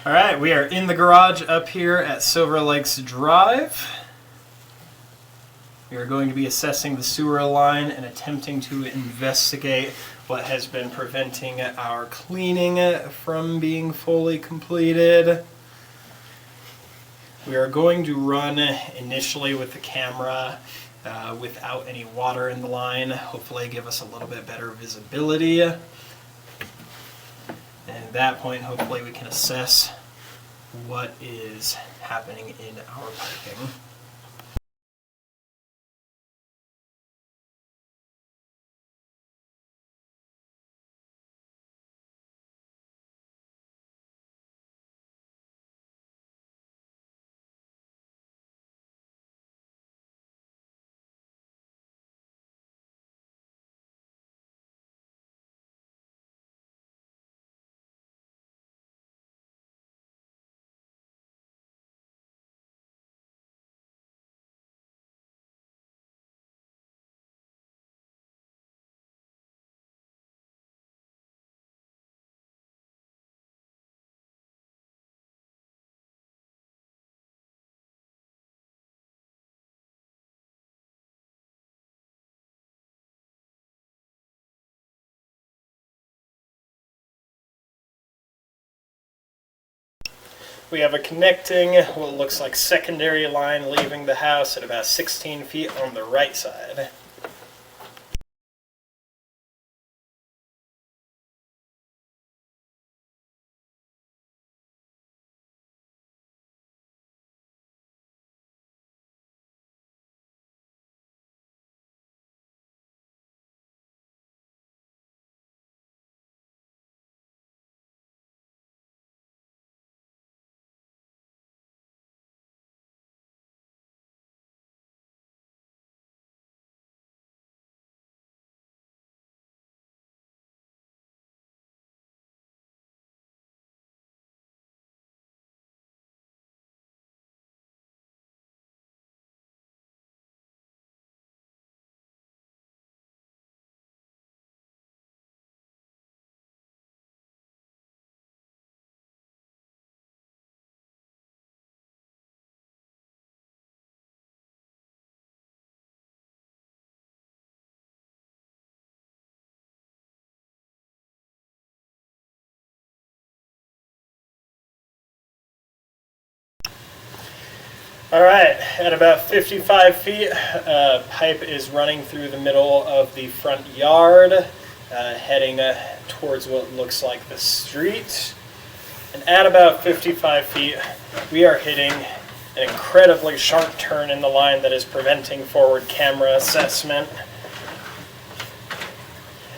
All right, we are in the garage up here at Silver Lakes Drive. We are going to be assessing the sewer line and attempting to investigate what has been preventing our cleaning from being fully completed. We are going to run initially with the camera without any water in the line, hopefully give us a little bit better visibility. And at that point, hopefully we can assess what is happening in our piping. We have a connecting, what looks like secondary line leaving the house at about 16 feet on the right side. Alright, at about 55 feet, pipe is running through the middle of the front yard, heading towards what looks like the street. And at about 55 feet, we are hitting an incredibly sharp turn in the line that is preventing forward camera assessment.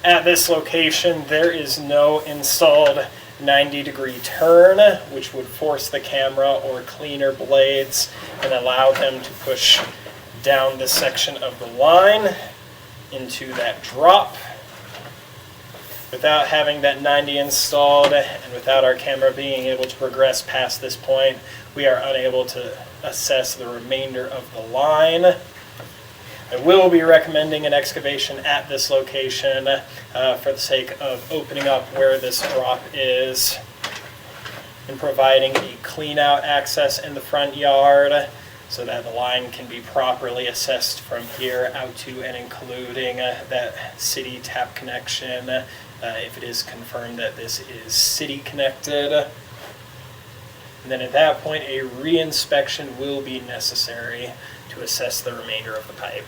At this location, there is no installed 90-degree turn, which would force the camera or cleaner blades and allow them to push down this section of the line into that drop. Without having that 90 installed and without our camera being able to progress past this point, we are unable to assess the remainder of the line. I will be recommending an excavation at this location for the sake of opening up where this drop is and providing a clean out access in the front yard so that the line can be properly assessed from here out to and including that city tap connection if it is confirmed that this is city connected. And then at that point, a re-inspection will be necessary to assess the remainder of the pipe.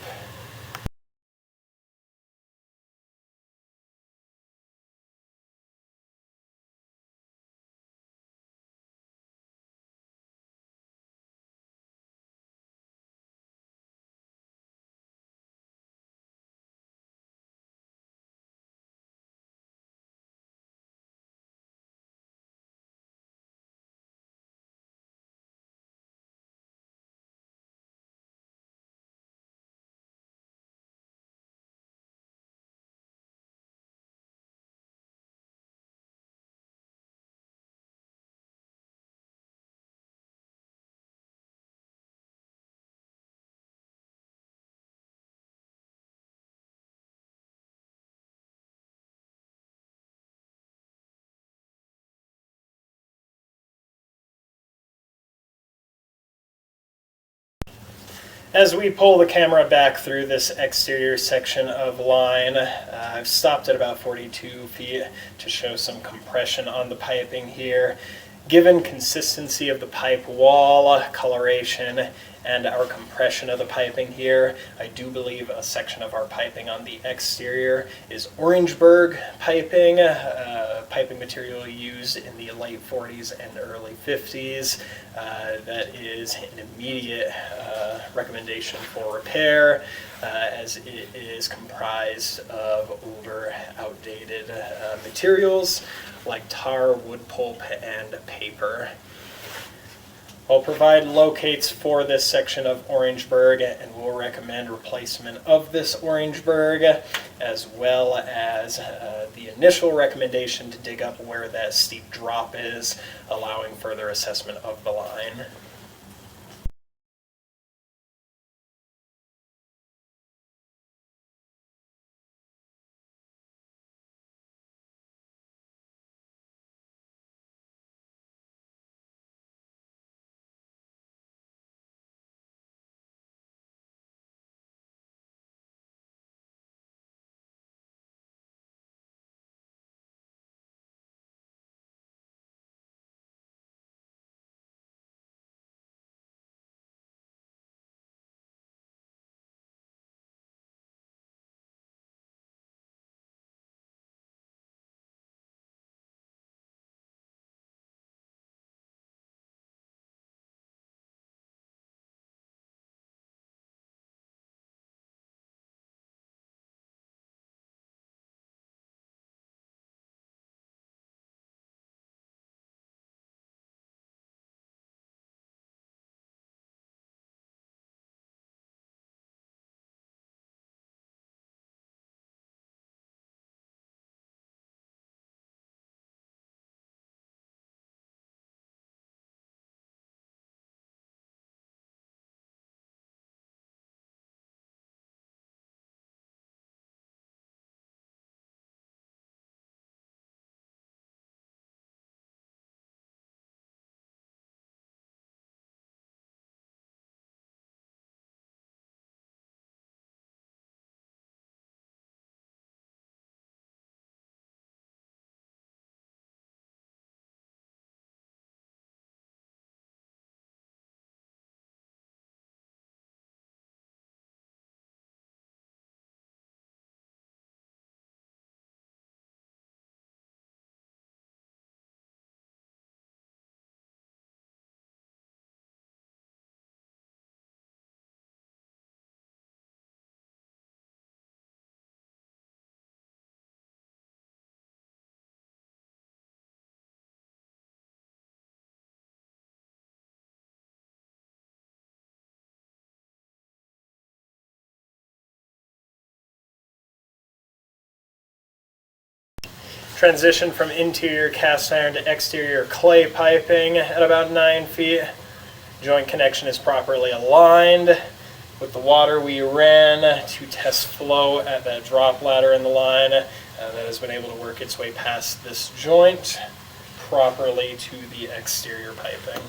As we pull the camera back through this exterior section of line, I've stopped at about 42 feet to show some compression on the piping here. Given consistency of the pipe wall, coloration, and our compression of the piping here, I do believe a section of our piping on the exterior is Orangeburg piping, piping material used in the late 40s and early 50s. That is an immediate recommendation for repair, as it is comprised of older, outdated materials like tar, wood pulp, and paper. I'll provide locates for this section of Orangeburg and will recommend replacement of this Orangeburg, as well as the initial recommendation to dig up where that steep drop is, allowing further assessment of the line. Transition from interior cast iron to exterior clay piping at about 9 feet. Joint connection is properly aligned. With the water we ran to test flow at that drop ladder in the line that has been able to work its way past this joint properly to the exterior piping.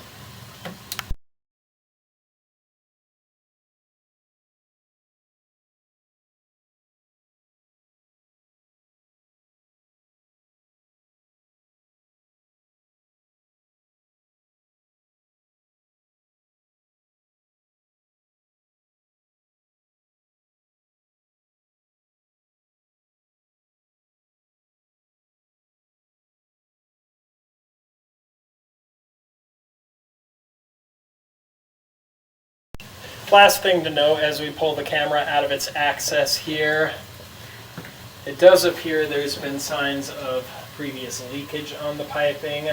Last thing to note as we pull the camera out of its access here, it does appear there's been signs of previous leakage on the piping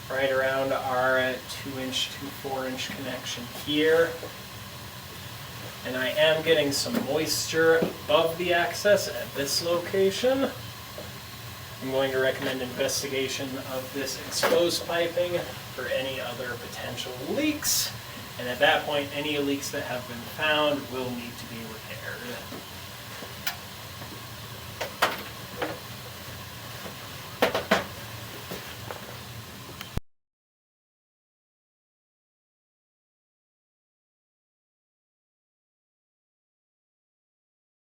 right around our 2-inch to 4-inch connection here. And I am getting some moisture above the access at this location. I'm going to recommend investigation of this exposed piping for any other potential leaks. And at that point, any leaks that have been found will need to be replaced.